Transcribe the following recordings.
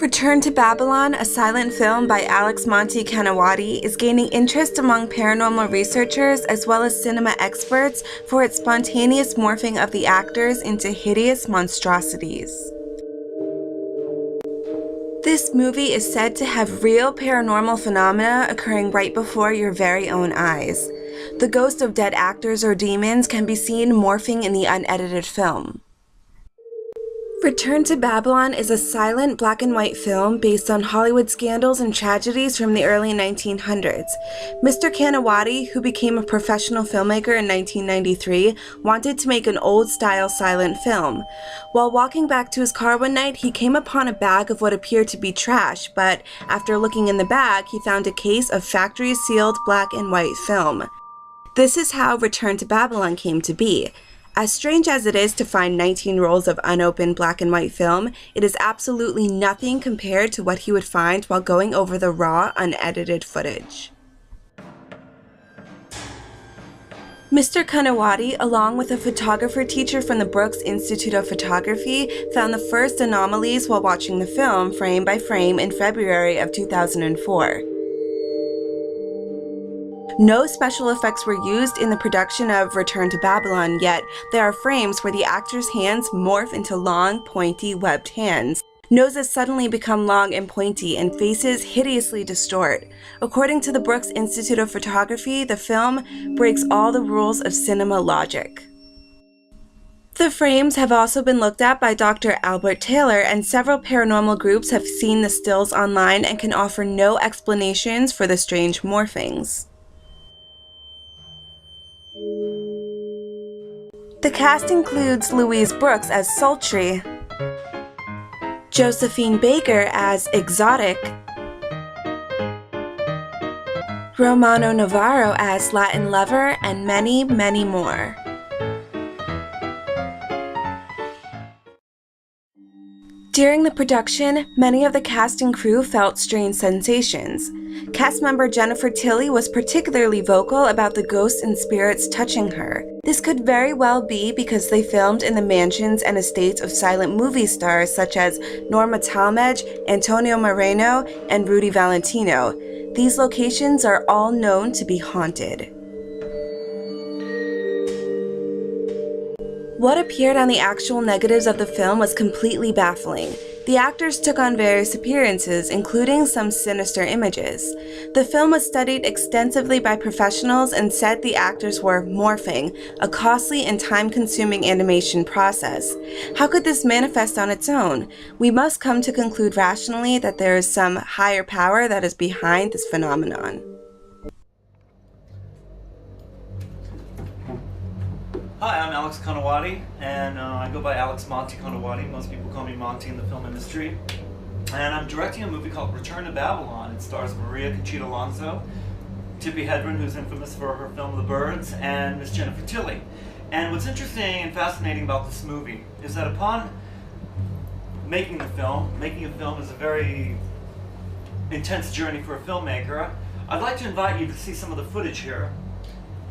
Return to Babylon, a silent film by Alex Monte Kanawati, is gaining interest among paranormal researchers as well as cinema experts for its spontaneous morphing of the actors into hideous monstrosities. This movie is said to have real paranormal phenomena occurring right before your very own eyes. The ghosts of dead actors or demons can be seen morphing in the unedited film. Return to Babylon is a silent black and white film based on Hollywood scandals and tragedies from the early 1900s. Mr. Kanawati, who became a professional filmmaker in 1993, wanted to make an old-style silent film. While walking back to his car one night, he came upon a bag of what appeared to be trash, but after looking in the bag, he found a case of factory-sealed black and white film. This is how Return to Babylon came to be. As strange as it is to find 19 rolls of unopened black and white film, it is absolutely nothing compared to what he would find while going over the raw, unedited footage. Mr. Kanawati, along with a photographer teacher from the Brooks Institute of Photography, found the first anomalies while watching the film frame by frame in February of 2004. No special effects were used in the production of Return to Babylon, yet there are frames where the actors' hands morph into long, pointy, webbed hands. Noses suddenly become long and pointy, and faces hideously distort. According to the Brooks Institute of Photography, the film breaks all the rules of cinema logic. The frames have also been looked at by Dr. Albert Taylor, and several paranormal groups have seen the stills online and can offer no explanations for the strange morphings. The cast includes Louise Brooks as Sultry, Josephine Baker as Exotic, Romano Navarro as Latin Lover, and many, many more. During the production, many of the cast and crew felt strange sensations. Cast member Jennifer Tilly was particularly vocal about the ghosts and spirits touching her. This could very well be because they filmed in the mansions and estates of silent movie stars such as Norma Talmadge, Antonio Moreno, and Rudy Valentino. These locations are all known to be haunted. What appeared on the actual negatives of the film was completely baffling. The actors took on various appearances, including some sinister images. The film was studied extensively by professionals and said the actors were morphing, a costly and time-consuming animation process. How could this manifest on its own? We must come to conclude rationally that there is some higher power that is behind this phenomenon. Hi, I'm Alex Kanawati, and I go by Alex Monte Kanawati. Most people call me Monty in the film industry. And I'm directing a movie called Return to Babylon. It stars Maria Conchita Alonso, Tippi Hedren, who's infamous for her film The Birds, and Miss Jennifer Tilly. And what's interesting and fascinating about this movie is that upon making a film is a very intense journey for a filmmaker. I'd like to invite you to see some of the footage here.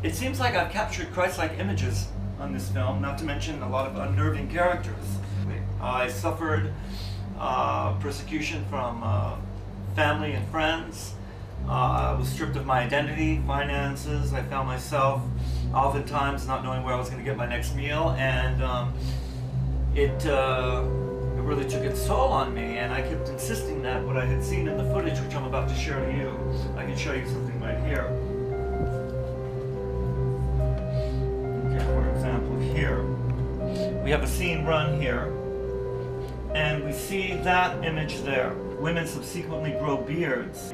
It seems like I've captured Christ-like images on this film, not to mention a lot of unnerving characters. I suffered persecution from family and friends. I was stripped of my identity, finances. I found myself oftentimes not knowing where I was going to get my next meal, and it really took its toll on me, and I kept insisting that what I had seen in the footage, which I'm about to share to you, I can show you something right here. For example, here we have a scene run here, and we see that image there. Women subsequently grow beards.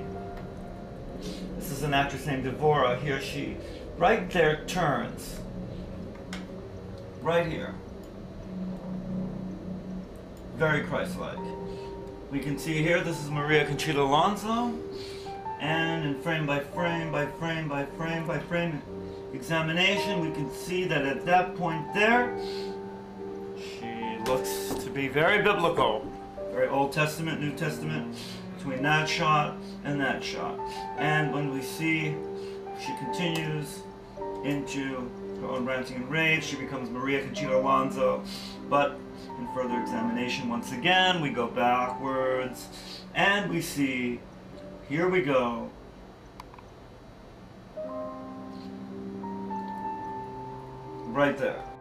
This is an actress named Devora. Here she, right there, turns. Right here. Very Christ-like. We can see here, this is Maria Conchita Alonso, and in frame by frame by frame by frame by frame examination, we can see that at that point there, she looks to be very biblical, very Old Testament, New Testament, between that shot and that shot. And when we see she continues into her own ranting and rage, she becomes Maria Conchita Alonso. But in further examination, once again, we go backwards And we see, here we go, right there.